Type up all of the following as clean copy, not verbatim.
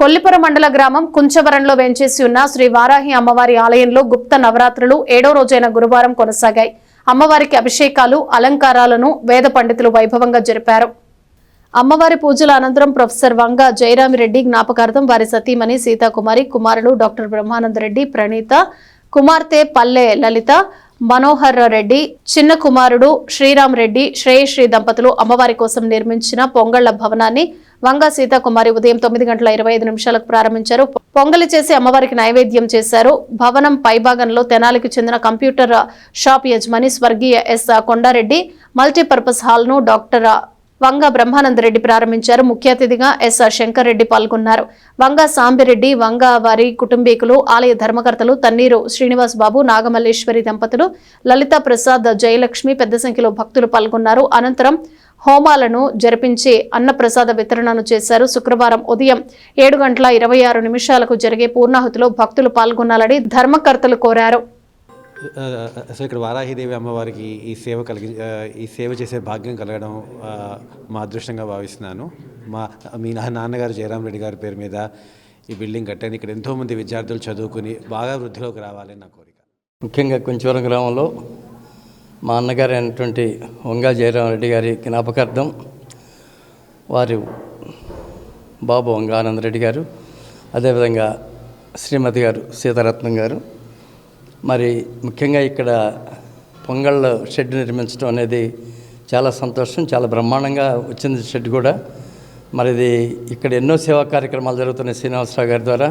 కొల్లిపురం మండల గ్రామం కుంచవరంలో వెంచేసి ఉన్న శ్రీ వారాహి అమ్మవారి ఆలయంలో గుప్త నవరాత్రులు 7వ రోజైన గురువారం కొనసాగాయి. అమ్మవారికి అభిషేకాలు, అలంకారాలను వేద పండితులు వైభవంగా జరిపారు. అమ్మవారి పూజల అనంతరం ప్రొఫెసర్ వంగ జయరామిరెడ్డి జ్ఞాపకార్థం వారి సతీమణి సీతాకుమారి, కుమారుడు డాక్టర్ బ్రహ్మానందరెడ్డి, ప్రణీత, కుమార్తె పల్లె లలిత, మనోహర్ రెడ్డి, చిన్న కుమారుడు శ్రీరామ్ రెడ్డి, శ్రేయశ్రీ దంపతులు అమ్మవారి కోసం నిర్మించిన పొంగళ్ల భవనాన్ని వంగ సీతాకుమారి ఉదయం 9:25 ప్రారంభించారు. పొంగలి చేసి అమ్మవారికి నైవేద్యం చేశారు. భవనం పైభాగంలో తెనాలికి చెందిన కంప్యూటర్ షాప్ యజమాని స్వర్గీయ ఎస్ కొండారెడ్డి మల్టీపర్పస్ హాల్ ను డాక్టర్ వంగ బ్రహ్మానందరెడ్డి ప్రారంభించారు. ముఖ్య అతిథిగా ఎస్ శంకర్ రెడ్డి పాల్గొన్నారు. వంగ సాంబిరెడ్డి, వంగ వారి కుటుంబీకులు, ఆలయ ధర్మకర్తలు తన్నీరు శ్రీనివాస్ బాబు, నాగమల్లేశ్వరి దంపతులు, లలిత ప్రసాద్, జయలక్ష్మి పెద్ద సంఖ్యలో భక్తులు పాల్గొన్నారు. అనంతరం హోమాలను జరిపించి అన్నప్రసాద వితరణను చేశారు. శుక్రవారం ఉదయం 7:26 జరిగే పూర్ణాహుతిలో భక్తులు పాల్గొనాలని ధర్మకర్తలు కోరారు. అసలు ఇక్కడ వారాహిదేవి అమ్మవారికి ఈ సేవ చేసే భాగ్యం కలగడం మా అదృష్టంగా భావిస్తున్నాను. మీ నాన్నగారు జయరామ్ రెడ్డి గారి పేరు మీద ఈ బిల్డింగ్ కట్టాను. ఇక్కడ ఎంతోమంది విద్యార్థులు చదువుకుని బాగా వృద్ధిలోకి రావాలని నా కోరిక. ముఖ్యంగా కుంచవరం గ్రామంలో మా అన్నగారు అయినటువంటి వంగ జయరామ్ రెడ్డి గారి జ్ఞాపకార్థం వారి బాబు వంగ ఆనందరెడ్డి గారు, అదేవిధంగా శ్రీమతి గారు సీతారత్నం గారు, మరి ముఖ్యంగా ఇక్కడ పొంగళ్ళ షెడ్ నిర్మించడం అనేది చాలా సంతోషం. చాలా బ్రహ్మాండంగా వచ్చింది షెడ్ కూడా. మరి ఇది ఇక్కడ ఎన్నో సేవా కార్యక్రమాలు జరుగుతున్నాయి శ్రీనివాసరావు గారి ద్వారా.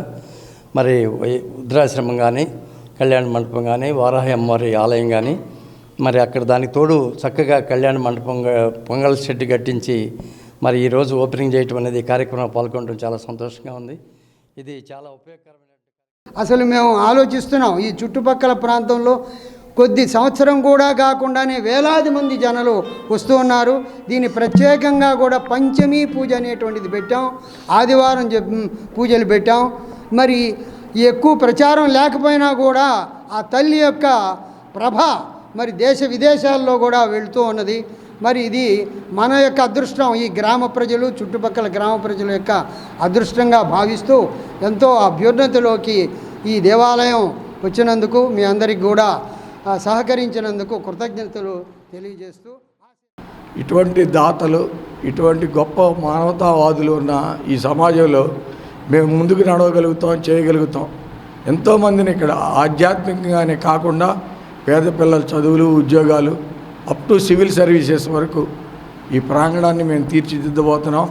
మరి వృద్ధాశ్రమం కానీ, కళ్యాణ మండపం కానీ, వారాహి అమ్మవారి ఆలయం కానీ, మరి అక్కడ దానికి తోడు చక్కగా కళ్యాణ మండపం పొంగల్ షెడ్ కట్టించి మరి ఈరోజు ఓపెనింగ్ చేయటం అనేది కార్యక్రమం పాల్గొనడం చాలా సంతోషంగా ఉంది. ఇది చాలా ఉపయోగకరమైన. అసలు మేము ఆలోచిస్తున్నాం, ఈ చుట్టుపక్కల ప్రాంతంలో కొద్ది సంవత్సరం కూడా కాకుండానే వేలాది మంది జనాలు వస్తూ ఉన్నారు. దీన్ని ప్రత్యేకంగా కూడా పంచమీ పూజ అనేటువంటిది పెట్టాం, ఆదివారం పూజలు పెట్టాం. మరి ఎక్కువ ప్రచారం లేకపోయినా కూడా ఆ తల్లి యొక్క ప్రభ మరి దేశ విదేశాల్లో కూడా వెళుతూ ఉన్నది. మరి ఇది మన యొక్క అదృష్టం, ఈ గ్రామ ప్రజలు, చుట్టుపక్కల గ్రామ ప్రజల యొక్క అదృష్టంగా భావిస్తూ ఎంతో అభ్యున్నతిలోకి ఈ దేవాలయం వచ్చినందుకు మీ అందరికి కూడా సహకరించినందుకు కృతజ్ఞతలు తెలియజేస్తూ, ఇటువంటి దాతలు, ఇటువంటి గొప్ప మానవతావాదులు ఉన్న ఈ సమాజంలో మేము ముందుకు నడవగలుగుతాం, చేయగలుగుతాం. ఎంతోమందిని ఇక్కడ ఆధ్యాత్మికంగానే కాకుండా పేద పిల్లల చదువులు, ఉద్యోగాలు అప్ టు సివిల్ సర్వీసెస్ వరకు ఈ ప్రాంగణాన్ని మేము తీర్చిదిద్దబోతున్నాం.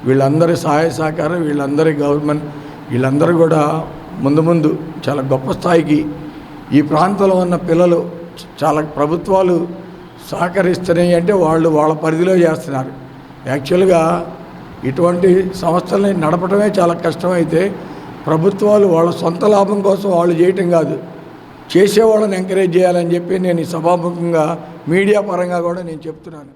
వీళ్ళందరి సహాయ సహకారం, వీళ్ళందరి గవర్నమెంట్, వీళ్ళందరూ కూడా ముందు చాలా గొప్ప స్థాయికి ఈ ప్రాంతంలో ఉన్న పిల్లలు చాలా ప్రభుత్వాలు సహకరిస్తున్నాయి అంటే వాళ్ళు వాళ్ళ పరిధిలో చేస్తున్నారు. యాక్చువల్గా ఇటువంటి సంస్థల్ని నడపడమే చాలా కష్టమైతే ప్రభుత్వాలు వాళ్ళ సొంత లాభం కోసం వాళ్ళు చేయటం కాదు, చేసేవాళ్ళని ఎంకరేజ్ చేయాలని చెప్పి నేను ఈ సభాముఖంగా మీడియా పరంగా కూడా నేను చెప్తున్నాను.